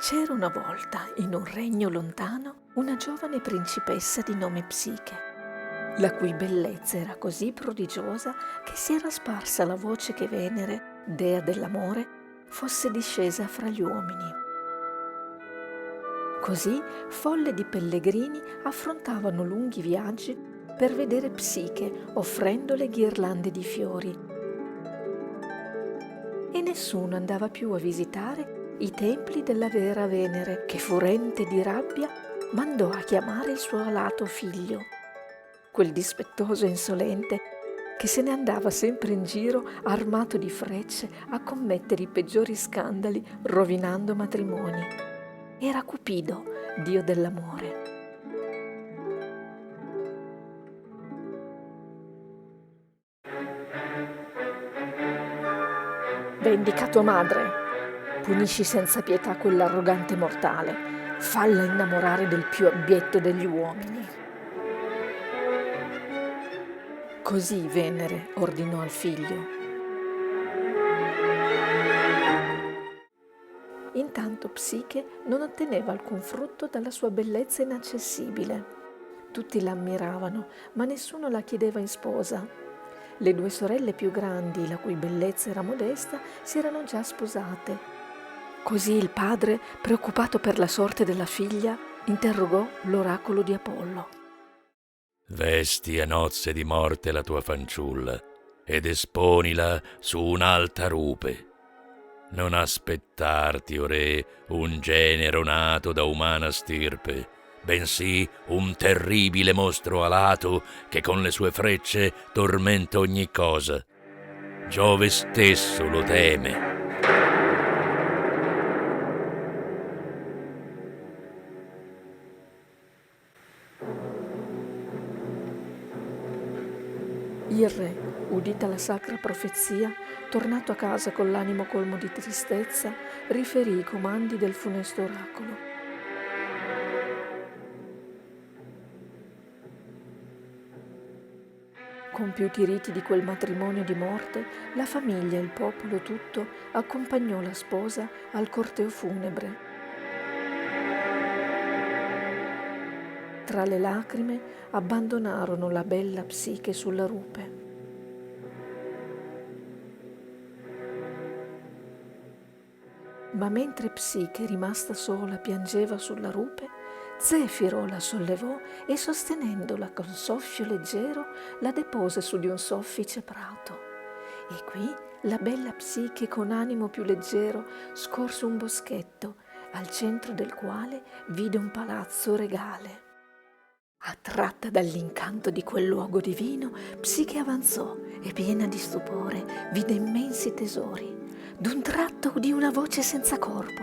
C'era una volta, in un regno lontano, una giovane principessa di nome Psiche, la cui bellezza era così prodigiosa che si era sparsa la voce che Venere, dea dell'amore, fosse discesa fra gli uomini. Così folle di pellegrini affrontavano lunghi viaggi per vedere Psiche, offrendole ghirlande di fiori. E nessuno andava più a visitare i templi della vera Venere, che furente di rabbia mandò a chiamare il suo alato figlio, quel dispettoso e insolente che se ne andava sempre in giro armato di frecce a commettere i peggiori scandali, rovinando matrimoni. Era Cupido, dio dell'amore. Vendica tua madre, punisci senza pietà quell'arrogante mortale, falla innamorare del più abietto degli uomini. Così Venere ordinò al figlio. Intanto Psiche non otteneva alcun frutto dalla sua bellezza inaccessibile. Tutti la ammiravano, ma nessuno la chiedeva in sposa. Le due sorelle più grandi, la cui bellezza era modesta, si erano già sposate. Così il padre, preoccupato per la sorte della figlia, interrogò l'oracolo di Apollo. Vesti a nozze di morte la tua fanciulla ed esponila su un'alta rupe. Non aspettarti, o re, un genero nato da umana stirpe, bensì un terribile mostro alato che con le sue frecce tormenta ogni cosa. Giove stesso lo teme. Il re, udita la sacra profezia, tornato a casa con l'animo colmo di tristezza, riferì i comandi del funesto oracolo. Compiuti i riti di quel matrimonio di morte, la famiglia e il popolo tutto accompagnò la sposa al corteo funebre. Tra le lacrime abbandonarono la bella Psiche sulla rupe. Ma mentre Psiche, rimasta sola, piangeva sulla rupe, Zefiro la sollevò e, sostenendola con soffio leggero, la depose su di un soffice prato. E qui la bella Psiche, con animo più leggero, scorse un boschetto, al centro del quale vide un palazzo regale. Attratta dall'incanto di quel luogo divino, Psiche avanzò e, piena di stupore, vide immensi tesori. D'un tratto udì una voce senza corpo.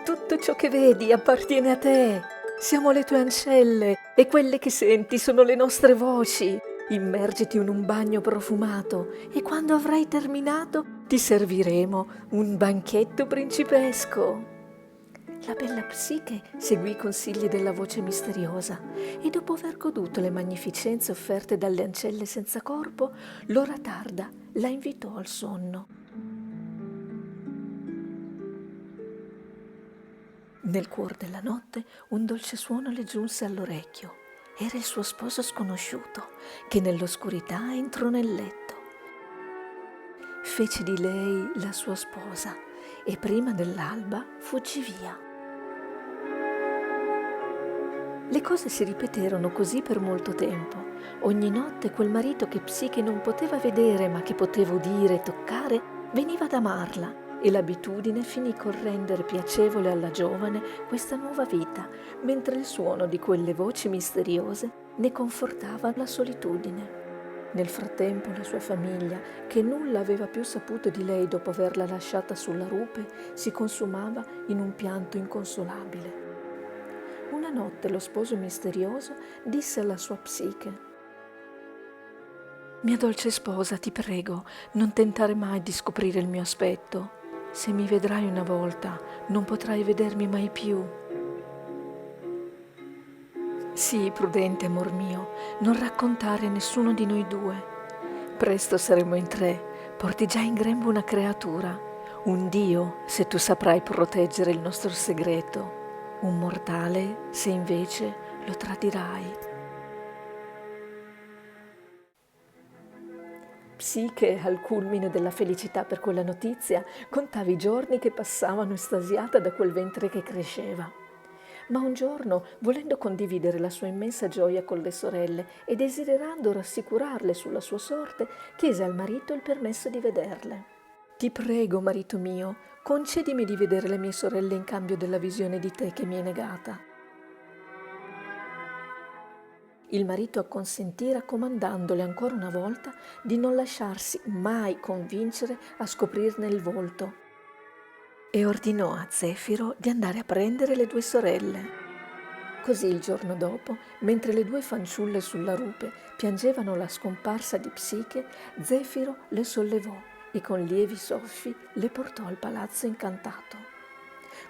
Tutto ciò che vedi appartiene a te. Siamo le tue ancelle e quelle che senti sono le nostre voci. Immergiti in un bagno profumato e quando avrai terminato ti serviremo un banchetto principesco. La bella Psiche seguì i consigli della voce misteriosa e, dopo aver goduto le magnificenze offerte dalle ancelle senza corpo, l'ora tarda la invitò al sonno. Nel cuor della notte un dolce suono le giunse all'orecchio. Era il suo sposo sconosciuto che nell'oscurità entrò nel letto. Fece di lei la sua sposa e prima dell'alba fuggì via. Le cose si ripeterono così per molto tempo. Ogni notte quel marito che Psiche non poteva vedere ma che poteva udire e toccare veniva ad amarla, e l'abitudine finì col rendere piacevole alla giovane questa nuova vita, mentre il suono di quelle voci misteriose ne confortava la solitudine. Nel frattempo la sua famiglia, che nulla aveva più saputo di lei dopo averla lasciata sulla rupe, si consumava in un pianto inconsolabile. Una notte lo sposo misterioso disse alla sua Psiche: «Mia dolce sposa, ti prego, non tentare mai di scoprire il mio aspetto. Se mi vedrai una volta, non potrai vedermi mai più». «Sì, prudente amor mio, non raccontare a nessuno di noi due. Presto saremo in tre, porti già in grembo una creatura, Un Dio se tu saprai proteggere il nostro segreto, un mortale se invece lo tradirai. Psiche, al culmine della felicità per quella notizia, contava i giorni che passavano estasiata da quel ventre che cresceva. Ma un giorno, volendo condividere la sua immensa gioia con le sorelle e desiderando rassicurarle sulla sua sorte, chiese al marito il permesso di vederle. «Ti prego, marito mio, concedimi di vedere le mie sorelle in cambio della visione di te che mi è negata». Il marito acconsentì raccomandandole ancora una volta di non lasciarsi mai convincere a scoprirne il volto e ordinò a Zefiro di andare a prendere le due sorelle. Così il giorno dopo, mentre le due fanciulle sulla rupe piangevano la scomparsa di Psiche, Zefiro le sollevò e con lievi soffi le portò al palazzo incantato.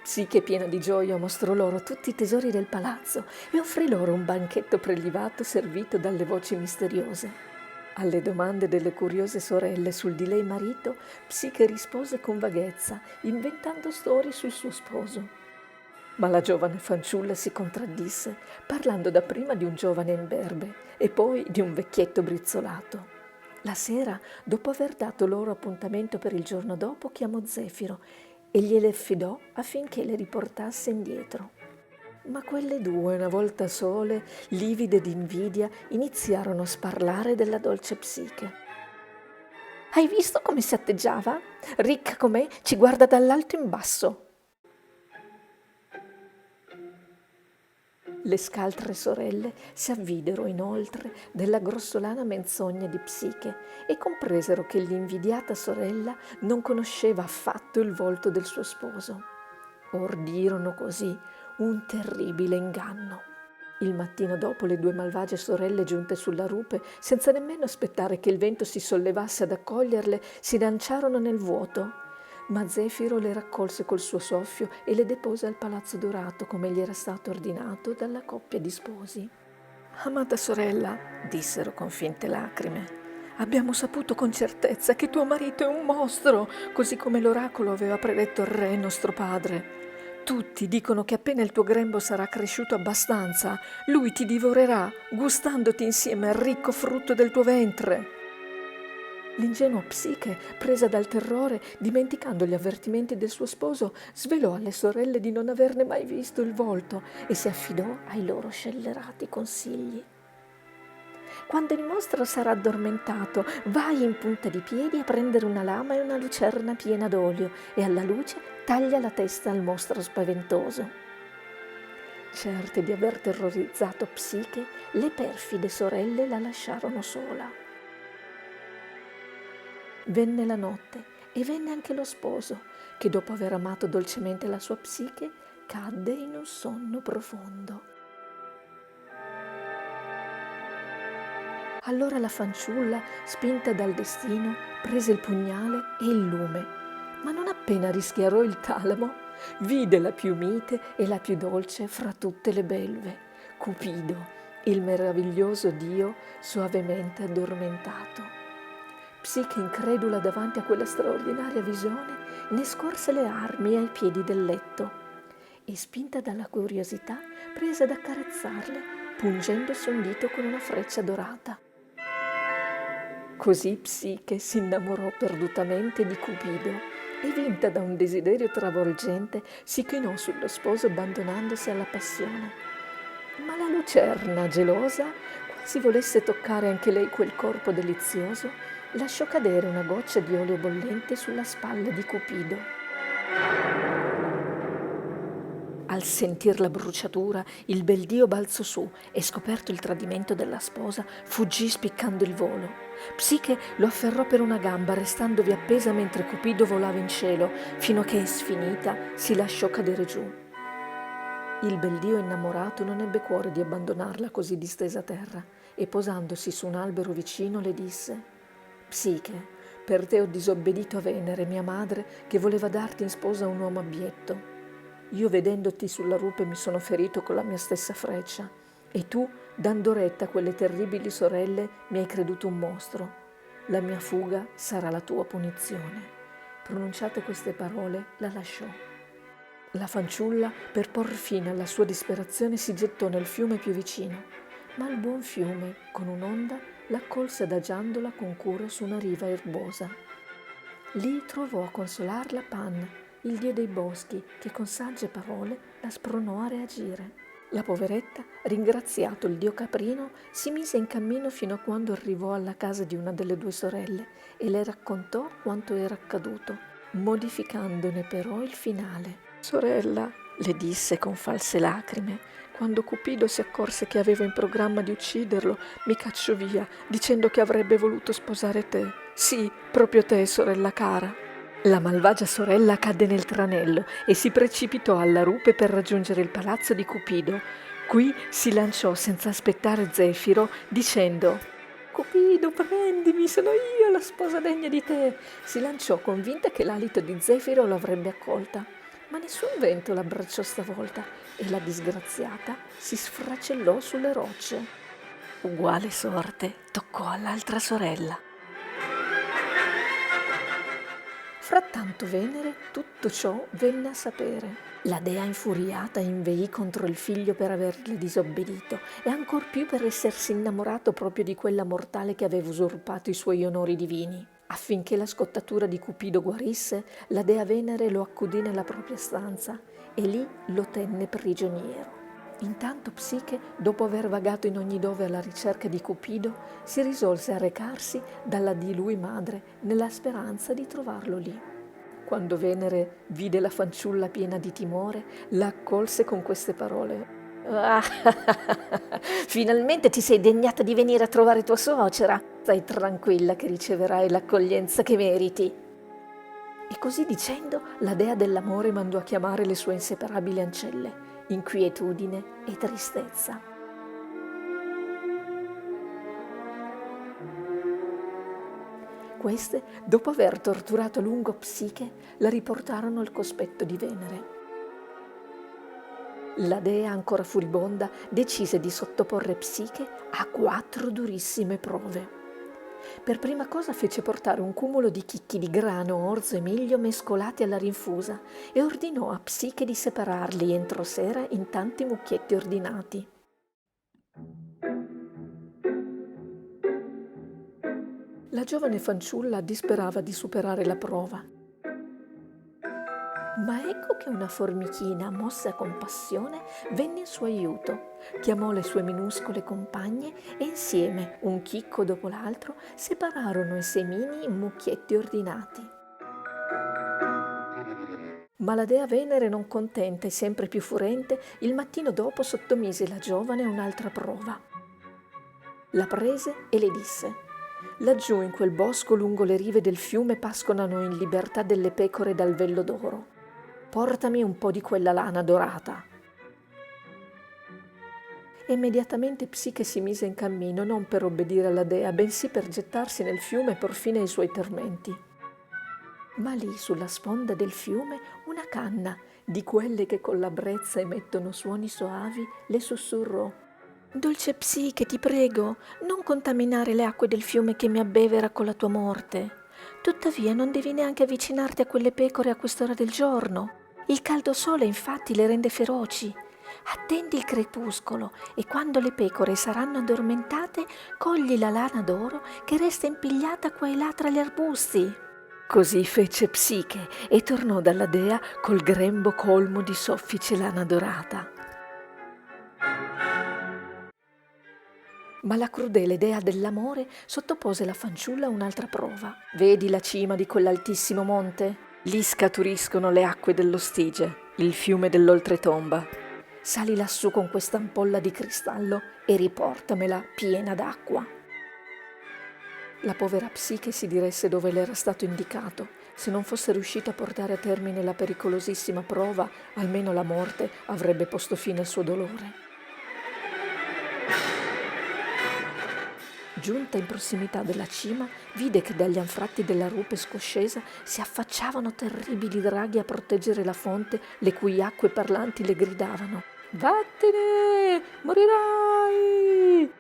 Psiche, piena di gioia, mostrò loro tutti i tesori del palazzo e offrì loro un banchetto prelibato servito dalle voci misteriose. Alle domande delle curiose sorelle sul di lei marito, Psiche rispose con vaghezza, inventando storie sul suo sposo. Ma la giovane fanciulla si contraddisse, parlando dapprima di un giovane imberbe e poi di un vecchietto brizzolato. La sera, dopo aver dato loro appuntamento per il giorno dopo, chiamò Zefiro e gliele affidò affinché le riportasse indietro. Ma quelle due, una volta sole, livide d'invidia, iniziarono a sparlare della dolce Psiche. «Hai visto come si atteggiava? Ricca com'è, ci guarda dall'alto in basso». Le scaltre sorelle si avvidero inoltre della grossolana menzogna di Psiche e compresero che l'invidiata sorella non conosceva affatto il volto del suo sposo. Ordirono così un terribile inganno. Il mattino dopo le due malvagie sorelle, giunte sulla rupe, senza nemmeno aspettare che il vento si sollevasse ad accoglierle, si lanciarono nel vuoto. Ma Zefiro le raccolse col suo soffio e le depose al palazzo dorato, come gli era stato ordinato dalla coppia di sposi. «Amata sorella», dissero con finte lacrime, «abbiamo saputo con certezza che tuo marito è un mostro, così come l'oracolo aveva predetto il re nostro padre. Tutti dicono che appena il tuo grembo sarà cresciuto abbastanza, lui ti divorerà, gustandoti insieme al ricco frutto del tuo ventre». L'ingenua Psiche, presa dal terrore, dimenticando gli avvertimenti del suo sposo, svelò alle sorelle di non averne mai visto il volto e si affidò ai loro scellerati consigli. «Quando il mostro sarà addormentato, vai in punta di piedi a prendere una lama e una lucerna piena d'olio e alla luce taglia la testa al mostro spaventoso». Certe di aver terrorizzato Psiche, le perfide sorelle la lasciarono sola. Venne la notte e venne anche lo sposo, che dopo aver amato dolcemente la sua Psiche, cadde in un sonno profondo. Allora la fanciulla, spinta dal destino, prese il pugnale e il lume, ma non appena rischiarò il talamo, vide la più mite e la più dolce fra tutte le belve, Cupido, il meraviglioso dio soavemente addormentato. Psiche, incredula davanti a quella straordinaria visione, ne scorse le armi ai piedi del letto e, spinta dalla curiosità, prese ad accarezzarle, pungendosi un dito con una freccia dorata. Così Psiche si innamorò perdutamente di Cupido e, vinta da un desiderio travolgente, si chinò sullo sposo abbandonandosi alla passione. Ma la lucerna, gelosa, quasi volesse toccare anche lei quel corpo delizioso, lasciò cadere una goccia di olio bollente sulla spalla di Cupido. Al sentir la bruciatura, il bel dio balzò su e, scoperto il tradimento della sposa, fuggì spiccando il volo. Psiche lo afferrò per una gamba, restandovi appesa mentre Cupido volava in cielo, fino a che, sfinita, si lasciò cadere giù. Il bel dio innamorato non ebbe cuore di abbandonarla così distesa a terra e, posandosi su un albero vicino, le disse: «Psiche, per te ho disobbedito a Venere, mia madre, che voleva darti in sposa un uomo abbietto. Io, vedendoti sulla rupe, mi sono ferito con la mia stessa freccia, e tu, dando retta a quelle terribili sorelle, mi hai creduto un mostro. La mia fuga sarà la tua punizione. Pronunciate queste parole, la lasciò. La fanciulla, per por fine alla sua disperazione, si gettò nel fiume più vicino, ma il buon fiume, con un'onda, l'accolse adagiandola con cura su una riva erbosa. Lì trovò a consolarla Pan, il dio dei boschi, che con sagge parole la spronò a reagire. La poveretta, ringraziato il dio Caprino, si mise in cammino fino a quando arrivò alla casa di una delle due sorelle e le raccontò quanto era accaduto, modificandone però il finale. «Sorella», le disse con false lacrime, «quando Cupido si accorse che avevo in programma di ucciderlo, mi cacciò via, dicendo che avrebbe voluto sposare te. Sì, proprio te, sorella cara». La malvagia sorella cadde nel tranello e si precipitò alla rupe per raggiungere il palazzo di Cupido. Qui si lanciò senza aspettare Zefiro, dicendo: «Cupido, prendimi, sono io la sposa degna di te». Si lanciò convinta che l'alito di Zefiro l'avrebbe accolta, ma nessun vento l'abbracciò stavolta e la disgraziata si sfracellò sulle rocce. Uguale sorte toccò all'altra sorella. Frattanto Venere tutto ciò venne a sapere. La dea infuriata inveì contro il figlio per averle disobbedito e ancor più per essersi innamorato proprio di quella mortale che aveva usurpato i suoi onori divini. Affinché la scottatura di Cupido guarisse, la dea Venere lo accudì nella propria stanza e lì lo tenne prigioniero. Intanto Psiche, dopo aver vagato in ogni dove alla ricerca di Cupido, si risolse a recarsi dalla di lui madre nella speranza di trovarlo lì. Quando Venere vide la fanciulla piena di timore, la accolse con queste parole: «Ah, finalmente ti sei degnata di venire a trovare tua suocera. Stai tranquilla che riceverai l'accoglienza che meriti». E così dicendo, la dea dell'amore mandò a chiamare le sue inseparabili ancelle, inquietudine e tristezza. Queste, dopo aver torturato a lungo Psiche, la riportarono al cospetto di Venere. La dea, ancora furibonda, decise di sottoporre Psiche a 4 durissime prove. Per prima cosa fece portare un cumulo di chicchi di grano, orzo e miglio mescolati alla rinfusa e ordinò a Psiche di separarli entro sera in tanti mucchietti ordinati. La giovane fanciulla disperava di superare la prova. Ma ecco che una formichina, mossa a compassione, venne in suo aiuto, chiamò le sue minuscole compagne e insieme, un chicco dopo l'altro, separarono i semini in mucchietti ordinati. Ma la dea Venere, non contenta e sempre più furente, il mattino dopo sottomise la giovane a un'altra prova. La prese e le disse: «Laggiù in quel bosco lungo le rive del fiume pascolano in libertà delle pecore dal vello d'oro. Portami un po' di quella lana dorata». Immediatamente Psiche si mise in cammino, non per obbedire alla dea, bensì per gettarsi nel fiume e por fine ai suoi tormenti. Ma lì, sulla sponda del fiume, una canna, di quelle che con la brezza emettono suoni soavi, le sussurrò: «Dolce Psiche, ti prego, non contaminare le acque del fiume che mi abbevera con la tua morte. Tuttavia non devi neanche avvicinarti a quelle pecore a quest'ora del giorno. Il caldo sole infatti le rende feroci. Attendi il crepuscolo e quando le pecore saranno addormentate, cogli la lana d'oro che resta impigliata qua e là tra gli arbusti». Così fece Psiche e tornò dalla dea col grembo colmo di soffice lana dorata. Ma la crudele dea dell'amore sottopose la fanciulla a un'altra prova. «Vedi la cima di quell'altissimo monte? Lì scaturiscono le acque dello Stige, il fiume dell'oltretomba. Sali lassù con questa ampolla di cristallo e riportamela piena d'acqua». La povera Psiche si diresse dove le era stato indicato. Se non fosse riuscita a portare a termine la pericolosissima prova, almeno la morte avrebbe posto fine al suo dolore. Giunta in prossimità della cima, vide che dagli anfratti della rupe scoscesa si affacciavano terribili draghi a proteggere la fonte, le cui acque parlanti le gridavano: «Vattene, morirai!»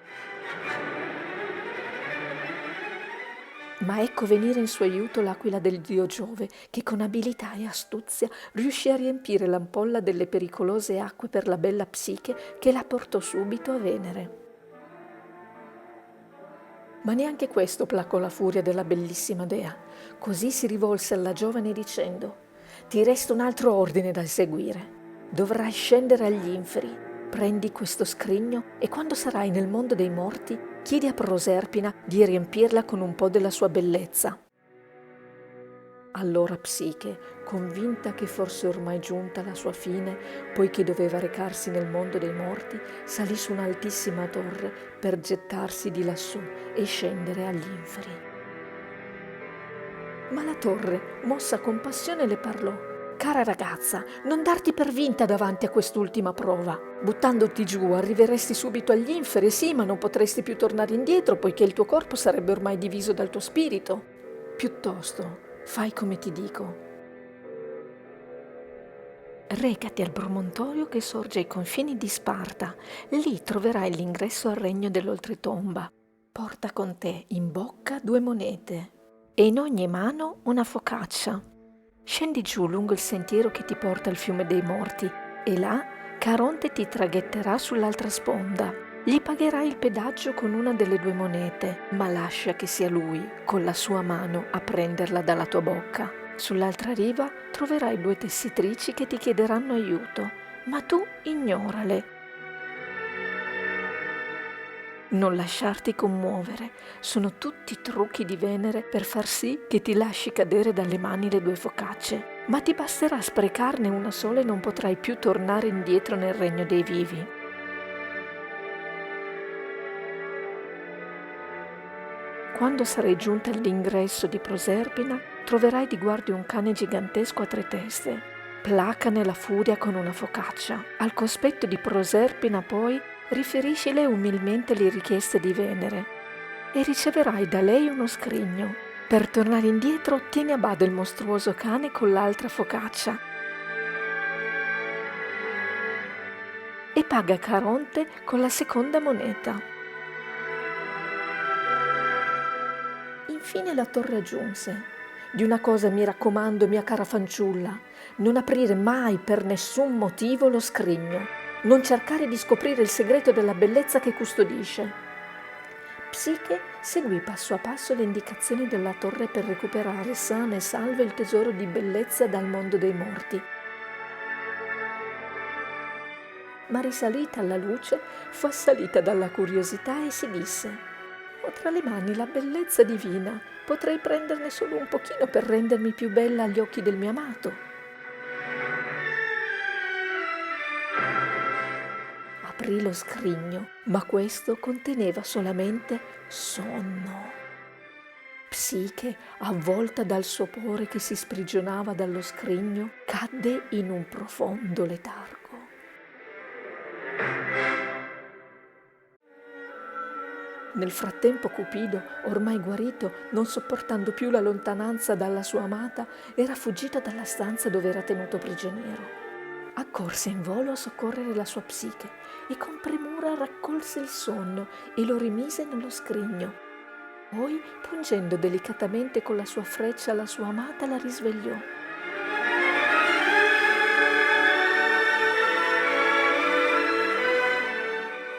Ma ecco venire in suo aiuto l'aquila del dio Giove, che con abilità e astuzia riuscì a riempire l'ampolla delle pericolose acque per la bella Psiche, che la portò subito a Venere. Ma neanche questo placò la furia della bellissima dea. Così si rivolse alla giovane dicendo: «Ti resta un altro ordine da eseguire. Dovrai scendere agli inferi. Prendi questo scrigno e quando sarai nel mondo dei morti, chiedi a Proserpina di riempirla con un po' della sua bellezza». Allora Psiche, convinta che fosse ormai giunta la sua fine, poiché doveva recarsi nel mondo dei morti, salì su un'altissima torre per gettarsi di lassù e scendere agli inferi. Ma la torre, mossa con passione, le parlò: «Cara ragazza, non darti per vinta davanti a quest'ultima prova. Buttandoti giù arriveresti subito agli inferi, sì, ma non potresti più tornare indietro, poiché il tuo corpo sarebbe ormai diviso dal tuo spirito. Piuttosto, fai come ti dico. Recati al promontorio che sorge ai confini di Sparta. Lì troverai l'ingresso al regno dell'oltretomba. Porta con te in bocca 2 monete e in ogni mano una focaccia. Scendi giù lungo il sentiero che ti porta al fiume dei morti e là Caronte ti traghetterà sull'altra sponda. Gli pagherai il pedaggio con una delle 2 monete, ma lascia che sia lui, con la sua mano, a prenderla dalla tua bocca. Sull'altra riva troverai 2 tessitrici che ti chiederanno aiuto, ma tu ignorale. Non lasciarti commuovere, sono tutti trucchi di Venere per far sì che ti lasci cadere dalle mani le 2 focacce, ma ti basterà sprecarne una sola e non potrai più tornare indietro nel regno dei vivi. Quando sarai giunta all'ingresso di Proserpina, troverai di guardia un cane gigantesco a 3 teste. Placane la furia con una focaccia. Al cospetto di Proserpina poi riferiscile umilmente le richieste di Venere e riceverai da lei uno scrigno. Per tornare indietro tieni a bada il mostruoso cane con l'altra focaccia e paga Caronte con la seconda moneta. Infine la torre aggiunse: «Di una cosa mi raccomando, mia cara fanciulla, non aprire mai per nessun motivo lo scrigno, non cercare di scoprire il segreto della bellezza che custodisce». Psiche seguì passo a passo le indicazioni della torre per recuperare sana e salva il tesoro di bellezza dal mondo dei morti. Ma risalita alla luce, fu assalita dalla curiosità e si disse: «Ho tra le mani la bellezza divina, potrei prenderne solo un pochino per rendermi più bella agli occhi del mio amato». Aprì lo scrigno, ma questo conteneva solamente sonno. Psiche, avvolta dal sopore che si sprigionava dallo scrigno, cadde in un profondo letargo. Nel frattempo Cupido, ormai guarito, non sopportando più la lontananza dalla sua amata, era fuggito dalla stanza dove era tenuto prigioniero. Accorse in volo a soccorrere la sua Psiche e con premura raccolse il sonno e lo rimise nello scrigno. Poi, pungendo delicatamente con la sua freccia la sua amata, la risvegliò.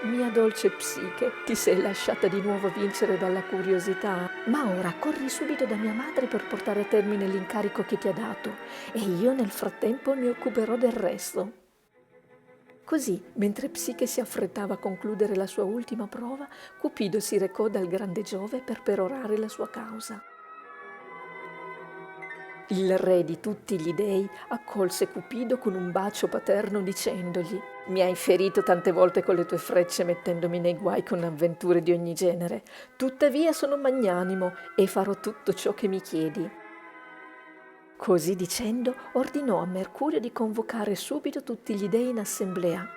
«Mia dolce Psiche, ti sei lasciata di nuovo vincere dalla curiosità, ma ora corri subito da mia madre per portare a termine l'incarico che ti ha dato e io nel frattempo mi occuperò del resto». Così, mentre Psiche si affrettava a concludere la sua ultima prova, Cupido si recò dal grande Giove per perorare la sua causa. Il re di tutti gli dei accolse Cupido con un bacio paterno dicendogli: «Mi hai ferito tante volte con le tue frecce mettendomi nei guai con avventure di ogni genere. Tuttavia sono magnanimo e farò tutto ciò che mi chiedi». Così dicendo ordinò a Mercurio di convocare subito tutti gli dei in assemblea.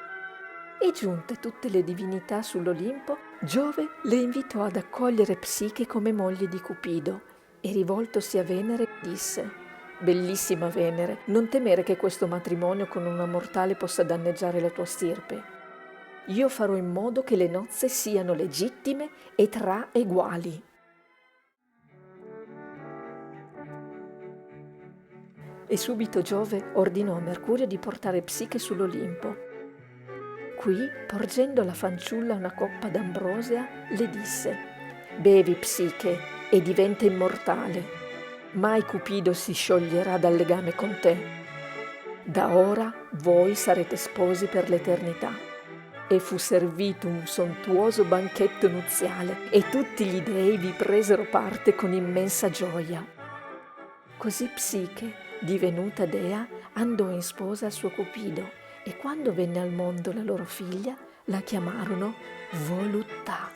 E giunte tutte le divinità sull'Olimpo, Giove le invitò ad accogliere Psiche come moglie di Cupido e rivoltosi a Venere disse: «Bellissima Venere, non temere che questo matrimonio con una mortale possa danneggiare la tua stirpe. Io farò in modo che le nozze siano legittime e tra eguali». E subito Giove ordinò a Mercurio di portare Psiche sull'Olimpo. Qui, porgendo alla fanciulla una coppa d'ambrosia, le disse: «Bevi, Psiche, e diventa immortale. Mai Cupido si scioglierà dal legame con te. Da ora voi sarete sposi per l'eternità». E fu servito un sontuoso banchetto nuziale e tutti gli dei vi presero parte con immensa gioia. Così Psiche, divenuta dea, andò in sposa al suo Cupido e quando venne al mondo la loro figlia, la chiamarono Voluttà.